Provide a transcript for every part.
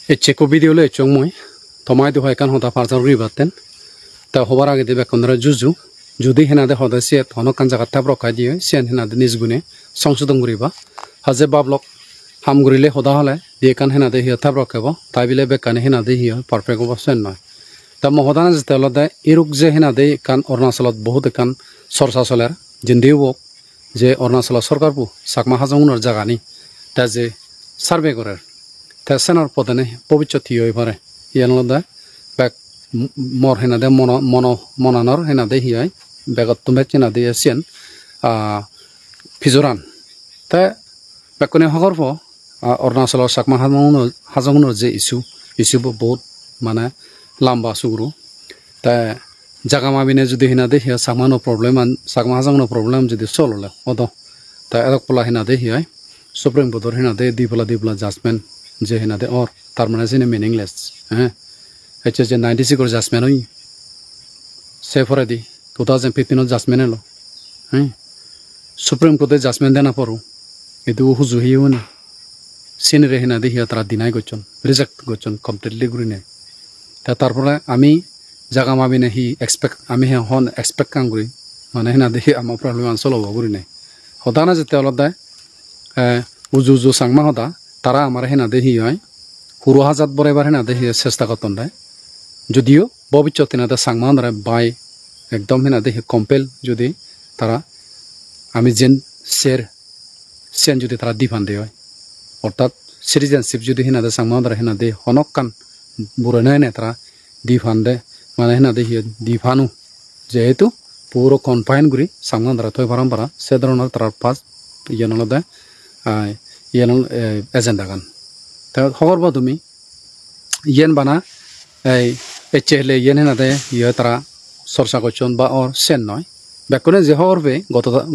Echeko video le echong moi tomai do haikan hoda farzar ri baten ta hobar age de bekondra juju judi hena de hoda se thono kan jaga tab rokai di sen hena de nisgune songsudong guriba haje bablok ham gurile hoda hole de kan hena de hi tab rokabo tabile bekan hena de hi perfect option noi ta mohodana je telode iruk je hena de kan Arunachalot বহুত kan sorsa soler jindiwo je Arunachal sarkar bu sakma hajongunor jagani ta je survey korer ta senor podane pobichoti hoi pare yanloda bak mor hena de monanor hena de hi begot tumet hena de sien fijoran ta bakone hogorbo Arunachal sakma hajongunor je issue bu বহুত মানে lamba suguru ta jaga mabine jodi hina de hi sakmano problem sakma hajangno problem jodi solole odo ta erok pola hina de hi supreme court hina de dibla judgment je hina de or tar mane sine meaningless je 96 or judgment oi se foredi 2015 judgment elo supreme court judgment dena poru edu huju hiuna sine re hina de hi tara dinai gochon reject gochon completely grine ta tarpore ami jaga mabine hi expect ami hon expect kanguri mane hina dehi ama problem ansolo boguri ne hodana jete olode uju sangma hoda tara amar hina dehi hoy huru hazat bore bar hina dehi chesta kotonde jodio bobichotina da sangma ndare bai ekdom hina dehi compel jodi tara ami jen sen jodi tara difande hoy ortat citizenship jodi hina da sangma ndare hina de honokkan burane ne tara difande মানে হেনা দেখি দিফানু যেহেতু পুরো confine করি সামনে ধরা থই পরম্পরা সে ধরনের তার পাস ইয়ানলদে ইয়ানল এজেন্ডা গান তা খবর বা তুমি ইয়েন বানা এই এচেলে ইয়েন হেনাতে ইয়ে তারা চর্চা করছেন বা ওর সেন নয় বেকনে যে খবর বে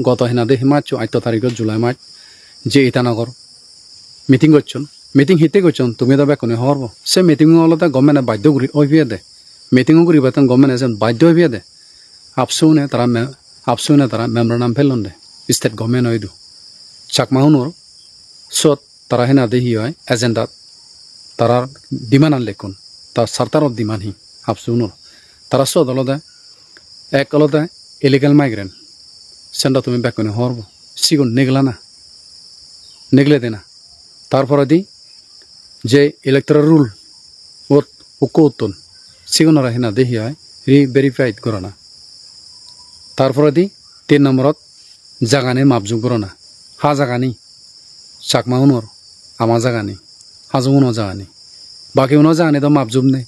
গত হেনাদে হিমাচ 8 তারিখ জুলাই মাস যে ইটানগর মিটিং করছেন মিটিং হিতে করছেন তুমি তো বেকনে খবর সে মিটিং হলতে গভর্নমেন্ট বাধ্য করি ওইভিয়ে দে meeting guri batan government asen badyo biade apsune tara memorandum felonde state government oidu chakma hunor sot tara hena dehi hoy agenda tarar dimanan lekon ta sartarot diman hi apsunor tara sot olode ek olode illegal migrant senda tumi bekone horbo sigon neglana negle dena tarpore di je electoral rule ot ukotun সিগনরা হিনা দেখি হয় রি-ভেরিফাইড করো না তারপরে দি 3 নম্বরত জাগানে মাপজুং করো না হা জাগানি চাকমা উনর আমা জাগানি হাজু Uno জাগানি বাকি উনো জাগানি তো মাপজুম নেই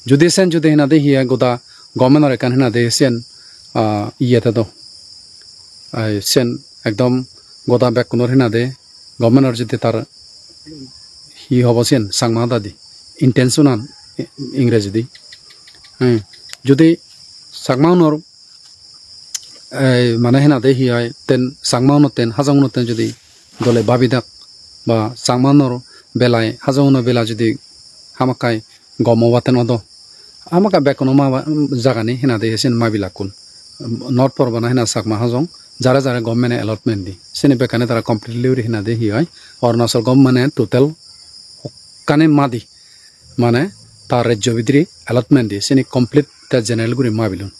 যদি সেন যদি হিনা দেখি গোটা গভর্নমেন্টর একান হিনা দেখি সেন ইয়েতে তো সেন একদম গোটা ব্যাকুনর হিনা দে গভর্নমেন্টর যদি তার হি হব সেন সাংমা দাদি ইন্টেনশনাল ইংরেজি দি যদি সাকমাউনর মানে হেনা দেখি হয় তেন সাকমাউনর তেন হাজাউনর তেন যদি দলে ভাবি থাক বা সাকমাউনর বেলায় হাজাউনর বেলা যদি হামাকাই গমবাতেন অদ হামাকা বেকনো মা জাগানি হেনা দেখেছেন মাবিলাকুন নট পরবানা হেনা সাকমা হাজং যারা যারা গভর্নমেন্টে এলটমেন্ট দি সেনে বেকানে তারা কমপ্লিটলি হেনা দেখি হয় অরুণাচল গভর্নমেন্টে টোটাল কানে মাদি মানে তার রাজ্য ভিতরে অ্যালটমেন্ট দিয়ে সেনি কমপ্লিট তার জেনারেল গুরি মাবিলুন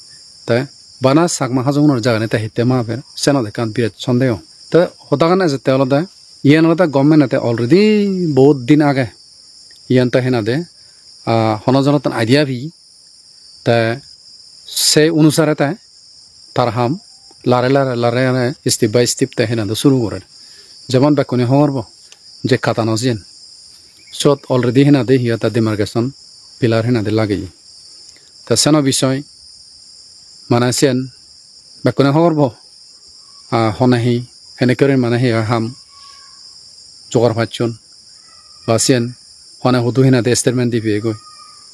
তাই বানা সাকমা হাজংনর জাগানে তা হিতে মাফের সেনা দেখান বিরাট সন্দেহ তা হতাকানে যেতে আলাদা ইয়ান আলাদা গভর্নমেন্টে অলরেডি বহুত দিন আগে ইয়ানটা হেনা দে হনজনতন আইডিয়া ভি তা সেই অনুসারে তাই তার হাম লারে স্টেপ বাই স্টেপ তাই হেনা শুরু করেন যেমন বেকনে হওয়ার যে খাতানো যেন সত অলরেডি হেনা দে হিয়া তা ডিমার্কেশন পিলার হেনা দে লাগে তা সেনো বিষয় মানে সেন বেকনে হরব হনাহি হেনে করে মানে হে হাম জোগাড় পাচ্ছন বা সেন হনে হুদু হেনা দে স্টেটমেন্ট দিবি গই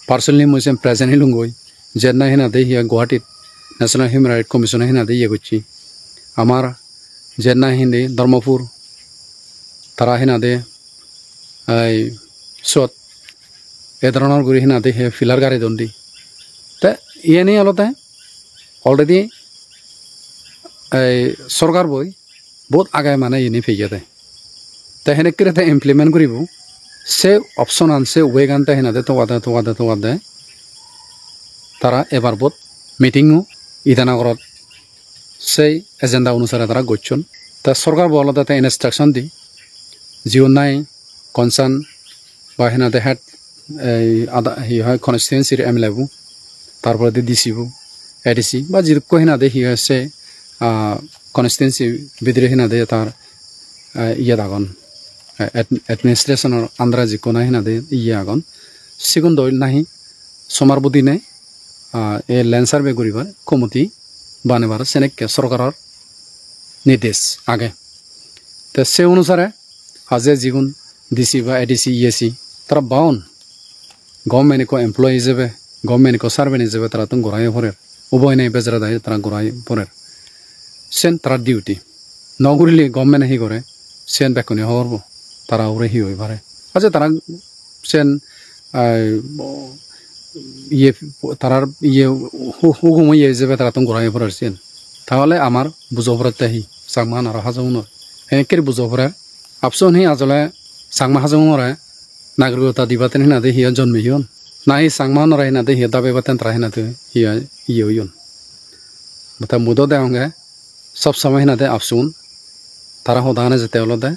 পার্সোনালি মই সেন প্রেজেন্ট হিলুং গই যেনা হেনা দে হিয়া গুয়াহাটিত ন্যাশনাল হিউম্যান রাইট কমিশন হেনা দে ইয়ে গচ্ছি আমার যেনা হিন্দি ধর্মপুর তারা হেনা দে এই সত এ ধরনের গুড়ি হিনা দেখে ফিলার গাড়ি দন্ডি তা ইয়ে নিয়ে আলোতে অলরেডি এই সরকার বই বহুত আগে মানে ইনি ফেয়ে দেয় তা হেনে করে ইমপ্লিমেন্ট করিব সে অপশন আনছে ওয়েগানটা হেনাদে তোয়াদে তারা এবার বোধ মিটিংও ইদানগরত সেই এজেন্ডা অনুসারে তারা গচ্ছন তা সরকার বলা তাতে ইনস্ট্রাকশন দি জিও নাই কনসার্ন বা হেনাদে হেড আদা হি হয় কনস্টিটুয়েন্সির এমএলএবু তারপরে ডিসিবু এডিসি বা যেরকম হেনাদে হি হচ্ছে কনস্টিটুয়েন্সি ভিতরে হেনাদে তার ইয়ে আগন এডমিনিস্ট্রেশনের আন্দ্রা যিকোনা হেনাদে ইয়ে আগন সিগুন দইল নাহি সমার বুদিনে এ ল্যান্ড সার্ভে করিবার কমিটি বানাবার সেনেকে সরকারের নির্দেশ আগে তো সে অনুসারে আজে যিগুন ডিসি বা এডিসি ইএসি তারা বাউন গভর্নমেন্টকে এমপ্লয়ি হিসেবে গভর্নমেন্টকে সার্ভেন্ট হিসেবে তারা তো গড়াই পড়ের উভয় নেই বেজরা দায় তারা গড়াই পড়ের সেন তার ডিউটি নগরিলে গভর্নমেন্ট হি করে সেন বেকনি হওয়ার তারা ওরে হি হয়ে পারে আচ্ছা তারা সেন ইয়ে তারার ইয়ে হুকুম ইয়ে হিসেবে তারা তো গড়াই পড়ের সেন তাহলে আমার বুঝোপড়ার তাহি সাংমান আর হাজাউনর হেঁকের বুঝোপড়ার আপসন হি আজলে সাংমা হাজাউনরে নাগরিকতা দিবাতেন হিনাদে হিয়া জন্মে হিয়ন না হি সাংমানরা হিনাদে হিয়া দাবে বাতেন তারা হিনাদে হিয়া ইয়ে হইয়ন বতা মুদো দেওগে সব সময় হিনাদে আপসুন তারা হদানে যেতে হলো দে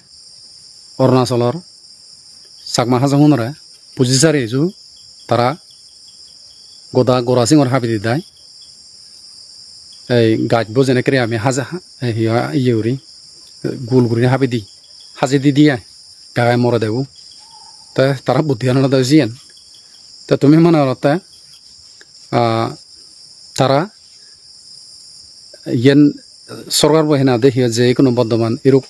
অরুণাচলর সাকমা হাজাউনরে পুজিসারি যু তারা গোদা গোরাসিংর হাবি দি দেয় এই গাছবো যেনেকে আমি হাজা হিয়া ইয়ে উরি গোল গুড়ি হাবি দি হাজি দি দিয়ে গায়ে মরে দেবো তা তারা বুদ্ধি আনা দেয় জিয়েন তা তুমি মনে হলতে তারা ইয়েন সরকার বহিনা দেখিয়ে যে কোনো বর্ধমান এরূপ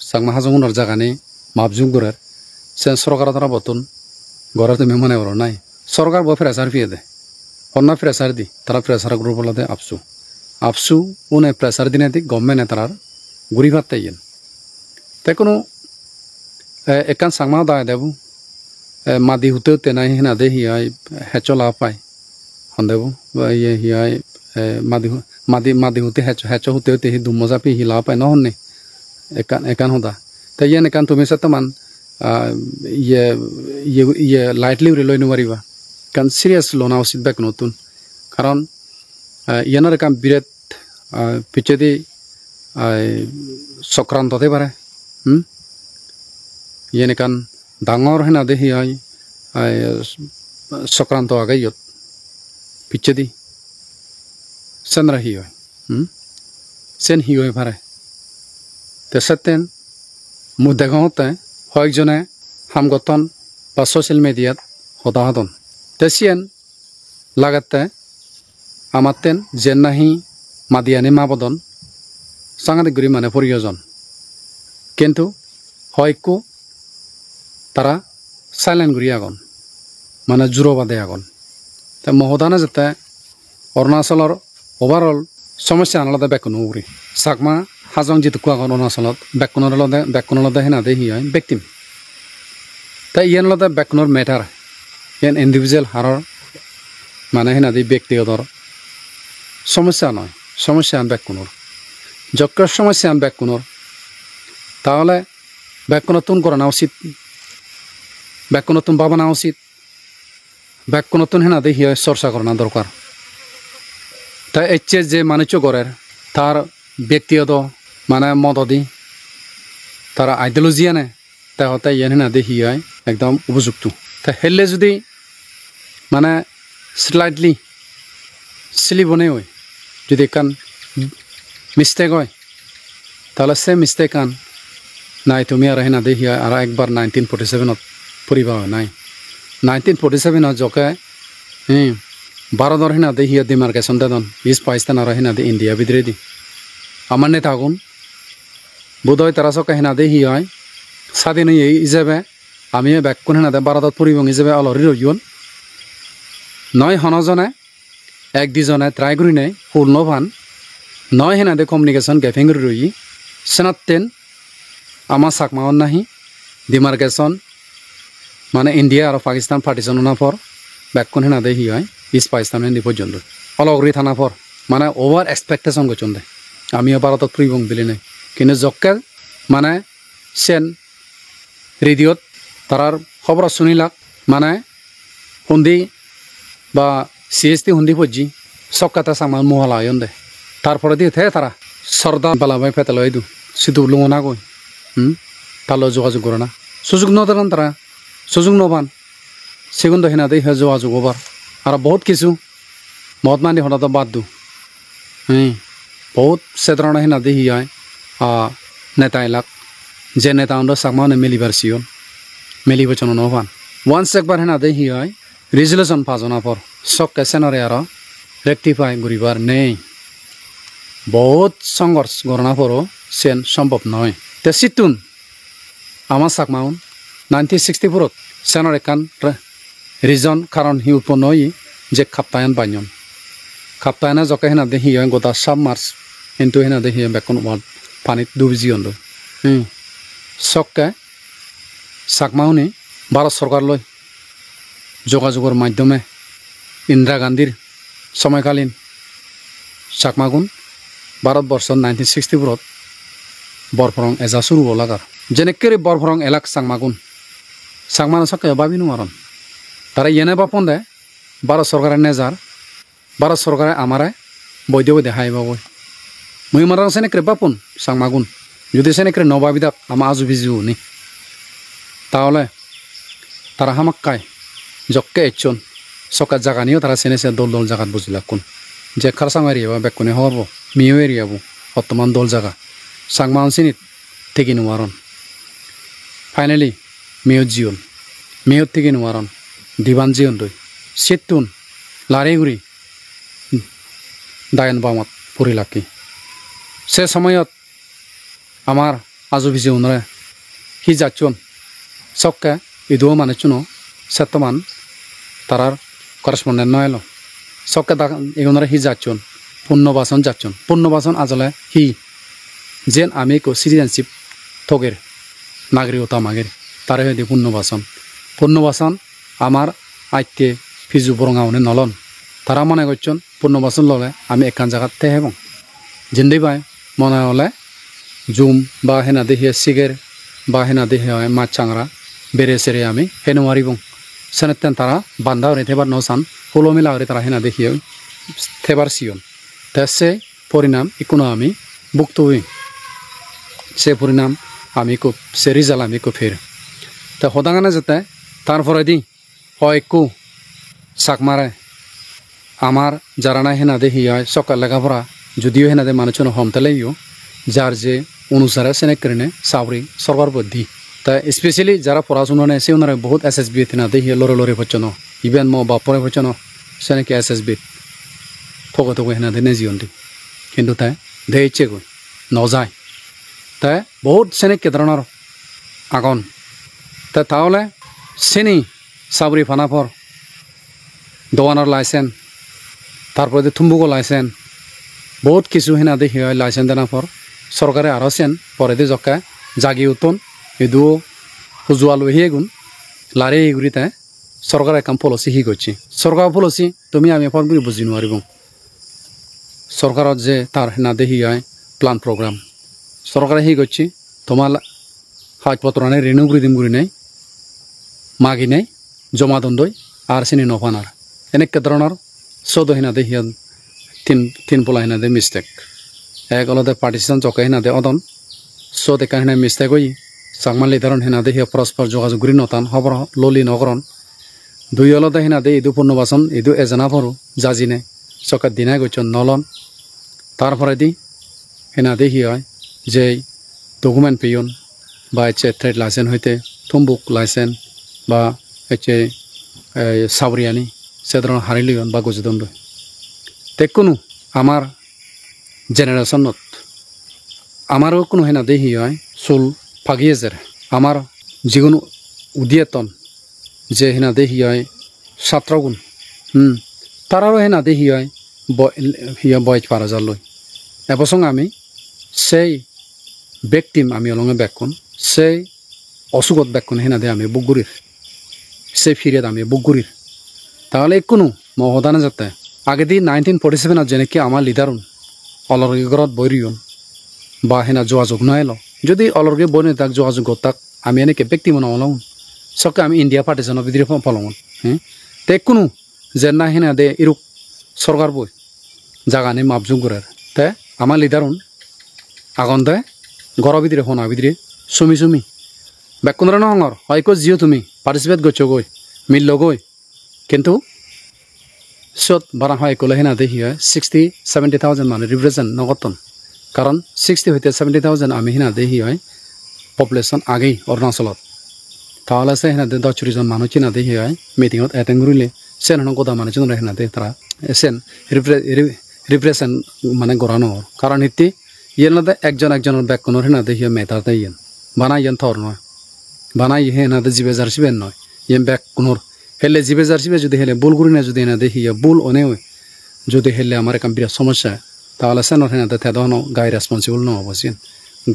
সাংমা হাজুমনের জায়গানি মাপজুম গড়ের সে সরকার তারা বতন গড়ের তুমি মনে করো নাই সরকার বই প্রেসার ফিয়ে দে অন্য প্রেসার দি তারা প্রেসার গ্রুপ দে আপসু উনে প্রেসার দিনে দি গভর্নমেন্টে তারার গুড়ি ভাত তাইয়েন তাই কোনো একান সাংমা দায় দেবো মাদি হতে নাই হিনা দে হিয়াই হেচলা পায় হন্দেবো ইয়ে হিয়াই মাদি হতে হেচ হতে হি দুমজা পি হিলা পায় নহনে একান হদা তাই ইয়ান একান তুমি সেতমান ইয়ে লাইটলি উড়ে লই নোৱাৰিবা কারণ সিরিয়াস লনা উচিত বেক নতুন কারণ ইয়ানোর একান বিরাট পিছেদি চক্রান্ত হতে পারে ইয়ান একান ডাঙর হেনা দেখি হয় চক্রান্ত আগে ইয়ত পিছেদি সেনরা হি হয় সেন হি হয়ে পারে তো সেতেন মুখ দেখাতে কয়েকজনে হামগতন বা সোশ্যাল মিডিয়াত হতাহতন তেসিয়েন লাগাতে আমার তেন যেন নাহি মাদিয়ানি মাবদন সাংঘাতিক গুড়ি মানে প্রয়োজন কিন্তু হয়কো তারা সাইলেন্ট গুড়ি আগন মানে জোরবাদে আগন তা মহদানে যাতে অরুণাচলের ওভারঅল সমস্যা আনলাদে বেকুন উড়ি চাকমা হাজং যেটুকু আগন অরুণাচলত বেকুনলদে হেনাদে হি হয় ব্যক্তিম তাই ইয়ানলদে বেকুনৰ মেটাৰ ইয়ান ইন্ডিভিজুয়াল হাৰৰ মানে হেনাদি ব্যক্তিগতৰ সমস্যা নয় সমস্যা আন বেকুনৰ যজ্ঞৰ সমস্যা আন বেকুনৰ তাহলে বেকুনতুন করানো উচিত বেকুনতুন ভাবনা উচিত বেকুনতুন হেনাদি হি হয় চর্চা করানো দরকার তাই এচ্ছে যে মানুষ গড়ের তার ব্যক্তিগত মানে মদদি তারা আইডিওলজি আনে তাহলে ইয়ান হেনাদি হি হয় একদম উপযুক্ত তা হেললে যদি মানে স্লাইটলি সিলিবনে হয় যদি কান মিস্টেক হয় তাহলে সে মিস্টেক আন নাই তুমি আর হেনা দেখি আর একবার 1947 পরিবা নাই 1947 জকে ভারতের হেনা দেখি ডিমার্কেশন দেন ইস্ট পাকিস্তান আর হেনা দে ইন্ডিয়া ভিতরে দি আমার নেতা আগুন বোধহয় তারা চকে হেনা দেখি হয় স্বাধীন হিসেবে আমি বেকুন হেনা দে ভারতত পরিবহন হিসেবে অলরি রইন নয় হনজনে এক দুজনে ট্রাই করি নাই পূর্ণ ভান নয় হেনা দে কমিউনিকেশন গ্যাপিং রই সেনাতেন আমার চাকমাওয়ার নাহি ডিমার্কেশন মানে ইন্ডিয়া আর পাকিস্তান পার্টিশন না পর বেকুন হেনা দে হি হয় ইস্ট পাকিস্তান হিন্দি পর্যন্ত অলগরি থানা পর মানে ওভার এক্সপেকটেশন করছেন দে আমিও ভারতত পরিবহন দিলি নাই কিন্তু জকে মানে সেন রেডিওত তারার খবর শুনিলাক মানে হুন্দি বা CST হুন্দি ফজি সকাতা সামান মহলা আয়ন দে তারপরে দিয়ে থাকে তারা সর্দার বালাবাই ফেতালয় দু সিধু লুঙো না গই তালো যোগাযোগ করে না সুযোগ নদান তারা সুযোগ নবান সেগুন তো হেনা দিয়ে যোগাযোগ ওবার আর বহুত কিছু মহাত্মানি হঠাৎ বাদ দু বহুত সেধরণ হেনা দিয়ে হয় নেতা এলাক যে নেতা আমরা সাকমানে মেলিবার সিয়ন মেলিবচন নবান ওয়ান্স একবার হেনা দিয়ে হয় রেজুলেশন পাজনা পর সবকে সেনারে আর রেক্টিফাই করিবার নেই বহুত সংঘর্ষ গণনা পরও সেন সম্ভব নয় তে সিতুন আমার সাকমাউন 1964 সেনার একান রিজন কারণ হি উৎপন্ন হই যে খাপ্তায়ন বানিয়ন খাপ্তায়না জকে হেনা দেখি গোটা সাব মার্চ কিন্তু হেনা দেখি বেকন ওয়ার্ড পানিত ডুবিজি অন্ধ সবকে সাকমাউনি ভারত সরকার লয় যোগাযোগের মাধ্যমে ইন্দিরা গান্ধীর সময়কালীন চাকমাগুন ভারতবর্ষ 1964 বরফরং এজা শুরু লাগার যেনেকেরে বরফরং এলাক চাকমাগুন চাকমানো সকে ভাবি নোয়ারন তারা ইয়েনে বাপন দে ভারত সরকারের নেজার ভারত সরকারে আমারে বৈধ বৈধ হাই বাবই মুই মারা সেনেকে বাপন চাকমাগুন যদি সেনেকে নবাবিদাক আমা আজু বিজু নি তাহলে তারা হামাক কায় জক্কে এচন সকাত জাগানিও তারা সেনেছে দল দল জাগাত বুঝিলাক কোন যে খারসাং এরিয়া বেকুনে হব মিও এরিয়াবো বর্তমান দল জায়গা সাংমা অনসিনিত থেকে নোয়ারন ফাইনালি মেয়র জিয়ন মেয়র থেকে নোয়ারন দিবান জিয়ন দই সেতুন লারেগুড়ি দায়ন বামত পরিলাকি সে সময়ত আমার আজু ভিজে উনরে হি যাচ্ছন সবকে ইদুও মানে চুনো সেতমান তারার করেসপন্ডেন্ট নয়লো সবকে এগুনরে হি যাচ্ছন পুণ্যবাসন যাচ্ছন পুণ্যবাসন আজলে হি যেন আমি সিটিজেনশিপ থগের নাগরিকতা মাগের তারে হয়ে পুণ্যবাসন আমার আইতে ফিজু বরঙাওনে নলন তারা মনে করছেন পুণ্যবাসন ললে আমি একান জায়গাত তে হেবং জিন্দি পাই মনে হলে জুম বা হেনা দেহে সিগের বা হেনা দেহে হয় মাছ চাংরা বেড়ে সেরে আমি হেনো মারিবং সেনেতেন তারা বান্ধা হরে থেবার নসান হুলো মিলা হরে তারা হেনা দেখিয়ে থেবার সিয়ন সে পরিণাম ইকুনো আমি ভুক্ত হই সে পরিণাম আমি খুব সে রিজাল্ট আমি খুব ফের তা হদাঙ্গানা যেতে তারপরে দি হয় কু চাক মারে আমার যারা না হেনা দেখি হয় সকাল লেখাপড়া যদিও হেনা দে মানুষ হমতেলেও যার যে অনুসারে সেনে করে সাবরি সরকার বুদ্ধি তা স্পেশালি যারা পড়াশোনা নেই সে ওনারা বহুত SSB হেনা দেখি লড়ে লড়ে হচ্ছেন ইভেন মো বাপরে হচ্ছেন সেনেকে SSB থকে থকে হেনা দে জিয়ন্তি কিন্তু তাই দে ইচ্ছে গই নজায় তাই বহুত সেনে কেদারণার আগন তাহলে সেনি সাবরি ফানাফর দোকানের লাইসেন্স তারপরে থুম্বুকো লাইসেন্স বহুত কিছু হেনা দেখি হয় লাইসেন্স দেনা পর সরকারে আরো সেন পরে দিয়ে জকা জাগি উতন এদু হুজুয়া লহিয়ে গুণ লারে এগুড়িতে সরকার একম পলিসি হি করছি সরকার পলিসি তুমি আমি ফোন করে বুঝি নোৱাৰিব সরকারত যে তার হেনা দেখি হয় প্লান প্রোগ্রাম সরকারে হি করছি তোমার কাগজপত্র নেই রিনিউ করে দিম করে নেই মাগি নেই জমা দন্দই আর চিনি নফানার এনেকে ধরনের চৌদ হেনা দেখি তিন পোলা হেনা দে মিস্টেক এক অলদে পার্টিশন জকে হেনা দে অদন চৌদ একা হেনা মিস্টেক হই চাকমান লিডারন হেনা দেখি পরস্পর যোগাযোগ করি নতান খবর ললি নকরণ দুই অলদে হেনা দে ইদু পূর্ণবাসন ইদু এজনা পড়ো জাজিনে চকাত দিনাই গেছন নলন তারপরে দি হেনা দেখি হয় যে ডকুমেন্ট পিয়ন বা হচ্ছে ট্রেড লাইসেন্স হইতে থুম্বুক লাইসেন্স বা হচ্ছে সাবরিয়ানি সে ধরনের হারিলিয়ন বা গজদণ্ড তে কোনো আমার জেনারেশনত আমারও কোনো হেনা দেখি হয় চুল ফাগিয়ে যার আমার যিকোনো উদিয়েতন যে হেনা দেখি হয় ছাত্রগুণ তারারও হেনা দেখি হয় বয়স পারা যার লই এবছর আমি সেই ব্যক্তিম আমি অলঙে ব্যাকুন সেই অসুগত ব্যাকুন হেনা দে আমি বুকগুড়ির সেই ফিরিয়াদ আমি বুকগুড়ির তাহলে কোনো মহদানে যাতে আগে দি 1947 যেনেকি আমার লিডারুন অলরগি ঘরত বইরিয়ন বা হেনা যোগাযোগ নয় যদি অলরগি বই তাক যোগাযোগ তাক আমি এনেকে ব্যক্তি মনে অলং সকে আমি ইন্ডিয়া পার্টিশনের ভিতরে ফলমন হ্যাঁ তে কোনো যে না হেনা দে ইরুক সরকার বই জাগানি মাপজুম করে তে আমার লিডারুন আগন দে ঘর ভিতরে ফোনা ভিতরে সুমি বেকুনরা নহর হয়তো জিও তুমি পার্টিসিপেট করছো গই মিলল গই কিন্তু সত বারা হয় কলে হেনা দেখি হয় 60-70,000 মানে রিপ্রেজেন্ট নগতন কারণ 60 হইতে 70,000 আমি হেনা দেখি হয় পপুলেশন আগেই অরুণাচলত তাহলে সে হেনা 10-40 জন মানুষ চিনা দেখি হয় মিটিংত এটেন্ড করিলে সেন হন কথা মানুষ হেনা দে তারা সেন রিপ্রেজেন্ট মানে গড়ানো কারণ ইতি ইয়ের নাতে একজনের বেকুনের হেনা দেখি মেতাতে ইয়েন বানাই ইয়েন থর নয় বানাই হেনা জিবে জার্সিবেন নয় ইয়েন বেকুনের হেলে জিবে জার্সিবে যদি হেলে বুল করি না যদি হেনা দেখি বুল অনে যদি হেলে আমার একটা বিরাট সমস্যা তাহলে সেনর হেনাতে তেদন গায়ে রেসপন্সিবল নহব সিন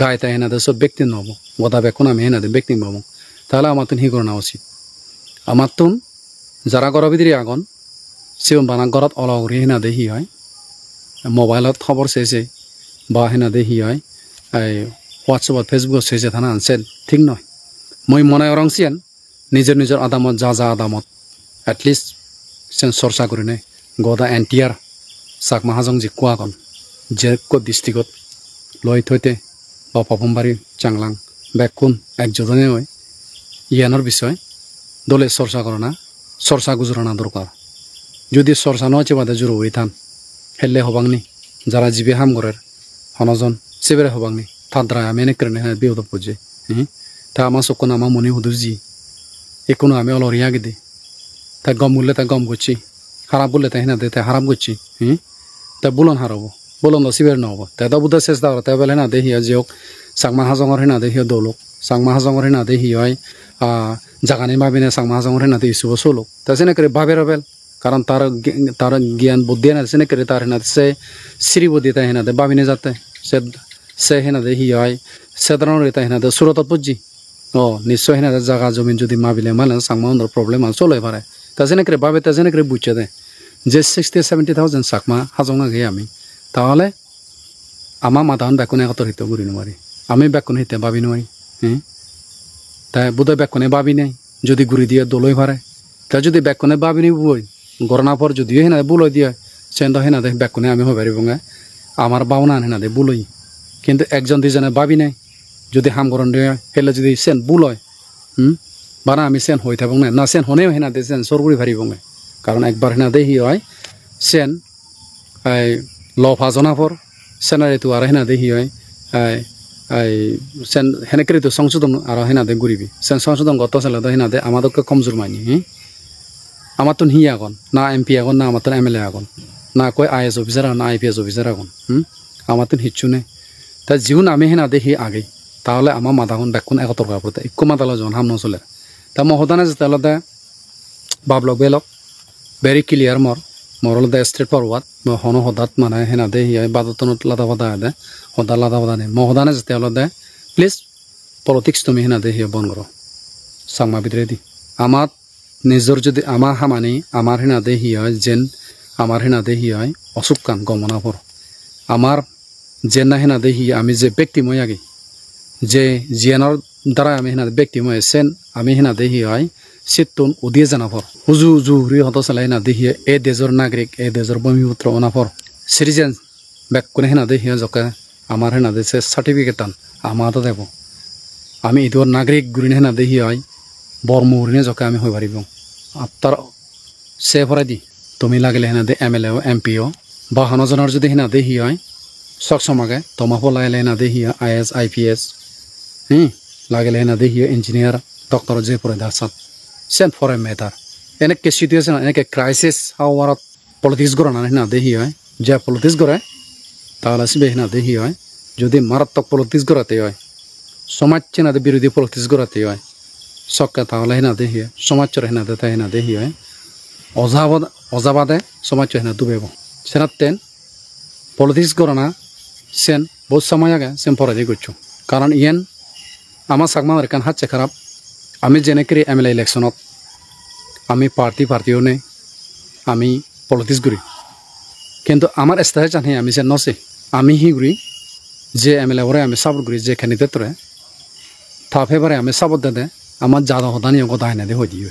গায়ে তাই হেনাতে সব ব্যক্তি নহব গদা বেকুন আমি হেনাতে ব্যক্তি পাবো তাহলে আমার তুন হি করা উচিত আমার তুন যারা গড় ভিতরে আগন সিম বানা গড়ত অলগরি হেনা দেখি হয় মোবাইলত খবর চেয়েছে বা হেনা দেখি হয় এই হোয়াটসঅ্যাপত ফেসবুকত চেয়েছে থানা আনছেন ঠিক নয় মই মনে রংছিয়েন নিজের আদামত যা আদামত এটলিস্ট সেন চর্চা করে নে গদা এনটিআর চাকমা হাজং যি কোয়াকন যে ডিস্ট্রিক্টত লই থইতে বা পাপমবাড়ি চাংলাং বেকুন একজনে হয় ইয়ানোর বিষয় দলে চর্চা করে না চর্চা গুজরানা দরকার যদি চর্চা নয় বাদে জোর হয়ে থান হেললে হবাংনি যারা জিবে হাম করের হনজন সেবেরে হবাংনি থাদ্রা আমি এনে কেনে বিহত পুজে তা আমার চকুন আমার মনে হুদুর জি এখনো আমি অলরিয়া গেদে তা গম বললে তা গম করছি খারাপ বললে তাই হেনা দে তাই হারাম করছি তা বুলন হারাবো বুলন সিবের নহব তাই তা বুদ্ধ চেষ্টা করে তাই বলে হেনা দেখি যে হোক চাকমা হাজঙর হেনা দেখি দৌলক চাকমা হাজঙর হেনা দেখি হয় জাগানি মাবিনে চাকমা হাজঙর হেনা দেখি চুব চলক তা সেনে করে ভাবে রবেল কারণ তার জ্ঞান বুদ্ধি না সেনে করে তার হেনা সে শ্রী বুদ্ধি তাই হেনা দে বাবিনে যাতে সে হেনা দেখি হয় সাধারণ তাই হেনা দে সুরতত বুঝছি নিশ্চয় হেনা জায়গা জমিন যদি মাবিলে মালে চাকমা প্রবলেম চলে পারে তা যেনে করে ভাবে তা যেনে করে বুঝছে দে যে 60-70,000 চাকমা হাজংনা গে আমি তাহলে আমার মাথান বেকুনে কত হিত ঘুরি নোৱাৰি আমি বেকুন হিতে ভাবি নোৱাৰি তাই বোধহয় বেকুনে ভাবি নাই যদি ঘুরি দিয়ে দলই পারে তা যদি বেকুনে ভাবি নি বই গরনা পর যদিও হেনা বুলই দিয়ে সেন হেনা দে বেকুনে আমি হয়ে পারিব আমার বাউনা হেনা দে বুলই কিন্তু একজন দুজনে ভাবি নাই যদি হাম গরন দিয়ে হেলে যদি সেন বুলয় বানা আমি সেন হয়ে থাকব না সেন হনেও হেনা দে সেন সরগুড়ি পারিব কারণ একবার হেনা দে হি হয় সেন ল ফাজনাফর সেনারে তো আর হেনা দে হি হয় সেন হেনেকে তো সংশোধন আর হেনা দে ঘুরিবি সেন সংশোধন গত সালে তো হেনা দে আমাদেরকে কমজোর মাইনি আমার তো হি আগন না এমপি আগন না আমার তো এমএলএ আগন না কই আইএস অফিসার না আইপিএস অফিসার আগন আমার তো হিচ্ছু নেই তা জীবন আমি হেনা দে হি আগে তাহলে আমার মাথাখন বেকুন একতর করা পড়তে একো মাতালো জন হাম নচলে তা মহদানে যেতে বাবলক বেলক ভেরি ক্লিয়ার মরল দে স্ট্রেট ফরওয়ার্ড হন হদাত মানে হেনা দে হি বাদতনত লাদা বাদা দে হদা লাদা বাদা নেই মহদানে যেতে দে প্লিজ পলিটিক্স তুমি হেনা দে হি বন করো চাকমা ভিতরে দি আমার নিজের যদি আমার হামানি আমার হেনা দে হি হয় যেন আমার হেনা দে হি হয় অসুখ কান গমনা পর আমার যেন না হেনা দে হি আমি যে ব্যক্তি মই আগে যে জিয়ানোর দ্বারা আমি হেনা ব্যক্তি মই সেন আমি হেনা দে হি হয় সিটুন উদিয়ে জানাফর হুজু জুহরি হত চালাই হেনা দে হি এ দেশর নাগরিক এ দেশর ভূমিপুত্র অনাফর সিটিজেন বেক কোনে হেনা দে হি জকে আমার হেনা দে সার্টিফিকেট টান আমার তো দেব আমি ইদর নাগরিক গুরিনে হেনা দে হি হয় বর্মুরিনে জকে আমি হয়ে পারিব আপনার সে ভরাই দি তুমি লাগিলে হেনা দে এমএলএ এমপিও বা হনজনের যদি হেনা দে হি হয় সক্ষমাগে তোমাকে লাগিলে হেনা দে হি আইএস আইপিএস লাগিলে হেনা দে হি ইঞ্জিনিয়ার ডক্টর যে পরে দাসাত সেন ফর এ ম্যাটার এনেকে সিচুয়েশন এনেকে ক্রাইসিস হাওয়ারত পলিটিক্স গড়া না হেনা দে হি হয় যে পলিটিক্স গড়ে তাহলে আসবে হেনা দে হি হয় যদি মারাত্মক পলিটিক্স গড়াতে হয় সমাজ চেনাতে বিরোধী পলিটিক্স গড়াতে হয় সক্কা তাহলে হেনা দে হি সমাজের হেনা দে তাই হেনা দে হি হয় অজাবাদে সমাজ হেনা ডুবেব সেনাতেন পলিটিক্স গড়ানা সেন বহুত সময় আগে সেন ফরাদি করছো কারণ ইয়েন আমার চাকমা এখান হাতছে খারাপ আমি যেনেকে এমএলএ ইলেকশনত আমি পার্টিও নেই আমি পলিটিক্স করি কিন্তু আমার স্থায়ী জানি আমি যে নসে আমি হি করি যে এমএলএ ওরে আমি সাপোর্ট করি যে ক্যান্ডিডেটরে থাপে বারে আমি সাপোর্ট দে আমার জাদা হদানি গদা হেনা দে হই দিই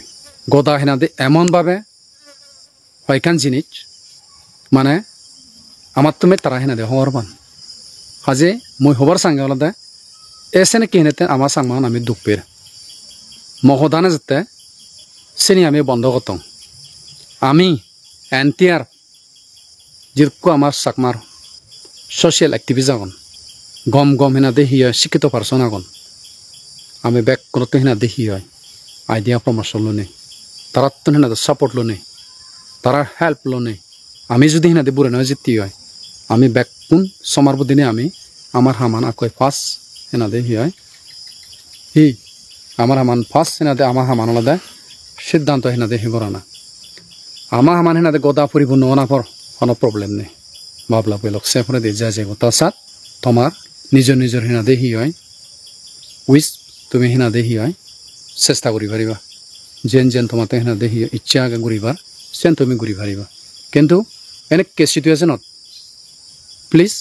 গদা হেনা দে এমন ভাবে হয়খান জিনিস মানে আমার তুমি তারা হেনা দে হওয়ার পান হাজে মই হবার সঙ্গে আলাদা এসে নাকি হেনেতে আমার সাংমান আমি দুঃখ পের মহদানে যেতে সেনি আমি বন্ধ করতাম আমি এনটিআর যেরকম আমার সাকমার সোশ্যাল অ্যাক্টিভিস্ট আগন গম গম হেনা দেখি হয় শিক্ষিত পার্সন আগন আমি ব্যাক করতে হেনা দেখি হয় আইডিয়া পরামর্শ লো নেই তারা তো হেনা সাপোর্ট লো নেই তারা হেল্প লো নেই আমি যদি হেনা বুড়ে নয় জিতি হয় আমি ব্যাক কোন সমারব দিনে আমি আমার হামান আকয় ফার্স্ট হেনা দেখি হয় হি আমার হামান ফার্স্ট হেনা দে আমার হামান আলাদা সিদ্ধান্ত হেনা দেখি করা না আমার হামান হেনা দে গদা পরিপূর্ণ অনাফর কোনো প্রবলেম নেই ভাবলা পেলক সে ফলে দিয়ে যা যাবো তার সাথ তোমার নিজের নিজের হেনা দেখি হয় উইস তুমি হেনা দেখি হয় চেষ্টা করি পারিবা যেন যেন তোমাতে হেনা দেখি ইচ্ছা আগে ঘুরিবার সেন তুমি ঘুরি পারিবা কিন্তু এনে কে সিচুয়েশনত প্লিজ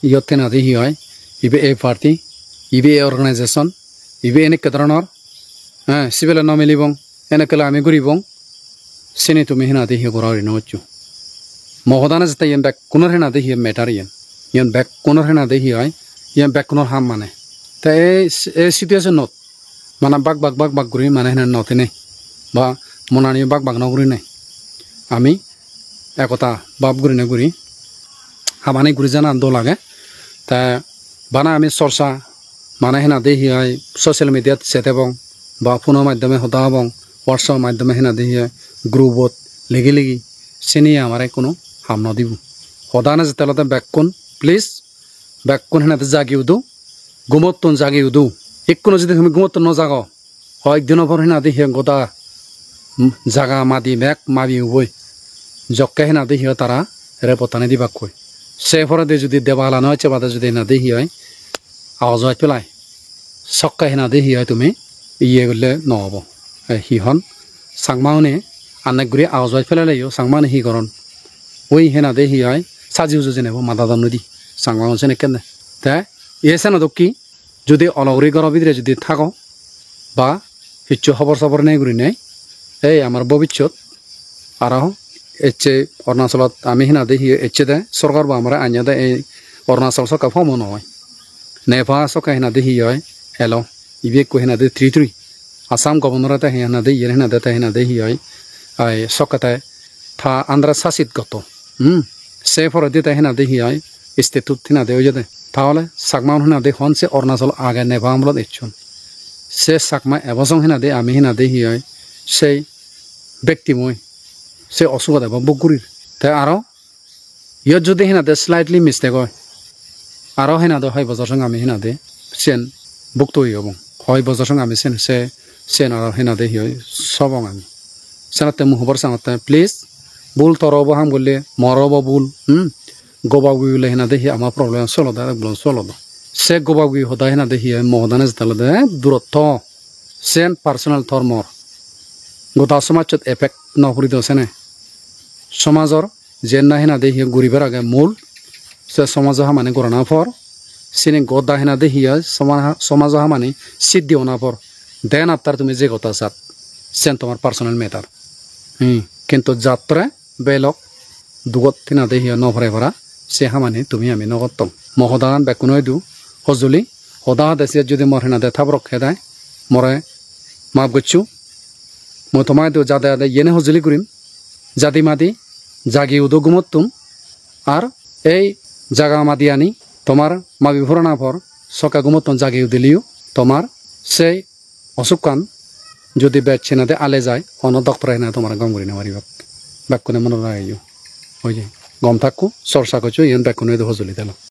ইয়ত হেনা দেখি হয় ইবে এ পার্টি ইবে এ অর্গানাইজেশন ইবে এনে ধরনের হ্যাঁ সিভিল নমিলিবং এনে কেলা আমি ঘুরিবং সেনে তুমি হেনা দেখি করা নচ্ছু মহদানা যেতে ইয়ান ব্যাক কোনোর হেনা দেখি মেটার ইয়ান ব্যাক কোনোর হেনা দেখি হয় ইয়ান ব্যাক কোনোর হাম মানে তা এই সিচুয়েশন নত মানে বাক ঘুরি মানে হেনা নতে নেই বা মনানি বাক নঘুরি নেই আমি একতা বাপ ঘুরি না ঘুরি হামানি ঘুরি জানা দো লাগে তা বানা আমি চর্চা মানে হেনা দেখি হয় সোশ্যাল মিডিয়াত সেতেবং বা ফোনের মাধ্যমে হতাবং হোয়াটসঅ্যাপের মাধ্যমে হেনা দেখি হয় গ্রুপত লেগি লেগি সেনি আমার কোনো হাম নদিব সদানে যেতেলতে ব্যাককোন প্লিজ ব্যাককোন হেনাতে জাগিও দো গুমত্তন জাগিও দো এককোনো যদি তুমি গুমত্তন নজাগ কয়েকদিনের পর হেনা দেখি গোটা জাগা মাদি ব্যাক মাবি বই জক্কা হেনা দেখি তারা রেপতানে দিবাক কই সে ফরে দিয়ে যদি দেবালা নয় চেবাদে যদি হেনা দেখি হয় আওয়াজ হয় পেলাই চক্কা হেনা দেখি হয় তুমি ইয়ে করলে নহব সিহন চাংমাউনে আনে ঘুরি আওয়াজ হয় ফেলে লাইও চাংমাউনে হি করন ওই হেনা দেখি হয় সাজিও যেনেব মাথা দাম নদী চাংমাউন চেনে কেনে তা ইয়ে চেনা কি যদি অলগরি গড় ভিতরে যদি থাকো বা হিচ্ছু খবর সবর নেই ঘুরি নেই এই আমার ভবিষ্যৎ আর এচ্ছে অরুণাচলত আমি হেনা দেখি এচ্ছে দে সরকার বা আমরা আনিয়া দে এই অরুণাচল সরকার ফর্ম নয় নেফা সরকার হেনা দেখি হয় এলো ইবে কো হেনা দে 3 আসাম গভর্নরতে হেনা দে হেনা দে হেনা দেখি হয় সরকারতে থা আন্ধ্রা শাসিত গত সে ফর দিতে হেনা দেখি হয় ইনস্টিটিউট হেনা দে ওই তাহলে সাকমা হেনা দে হন সে অরুণাচল আগে নেফা আমলত ইচ্ছুন সে সাকমা এবছর হেনা দে আমি হেনা দেখি হয় সেই ব্যক্তিময় সে অসুবিধা বা বগুরির তাই আরও ইয়ত যদি হেনা দে স্লাইটলি মিস্টেক হয় আরও হেনা দে 6 বছর সঙ্গে আমি হেনা দে সেন বুক্ত হই হব 6 বছর সঙ্গে আমি সেন আর হেনা দে হয় সবং আমি সেনাতে মুহবর সাংতে প্লিজ ভুল তরব হাম বললে মরব ভুল গোবাগুই বলে হেনা দেখি আমার প্রবলেম চলো দা বলুন চলো দা সে গোবাগুই হদা হেনা দেখি মহদানে যেতে দে দূরত্ব সেন পার্সোনাল ধর্মর গোটা সমাজত এফেক্ট নকরি দছেনে সমাজর যেন হেনা দেখি ঘুরিবার আগে মূল সে সমাজ হামানে গড়না ফর সিনে গদা হেনা দেখি সমাজ হামানে সিদ্ধি অনা ফর দেন আপনার তুমি যে কথা চাত সেন তোমার পার্সোনাল ম্যাটার কিন্তু যাত্রা বেলক দুগত হেনা দেখি নভরে ভরা সে হামানে তুমি আমি নগতম মহদান বেকুনই দু সজুলি সদা দেশে যদি মর হেনা দে থাপ রক্ষে দেয় মরে মাপ গচ্ছু মই তোমায় তো যাদে আদে ইয়েনে সজুলি করিম জাদি মাদি জাগি উদো গুমত্তুম আর এই জাগা মাদি আনি তোমার মাবি ভরনা ফর সকা গুমত্তন জাগি দিলিও তোমার সেই অসুখ কান যদি বেড ছেনাতে আলে যায় অন ডক্টর হেনা তোমার গম করি নামারিব ব্যাকুনে মনে রাখিও ওই যে গম থাকু চর্চা করছো ইয়েন ব্যাকুনে সজুলি দিল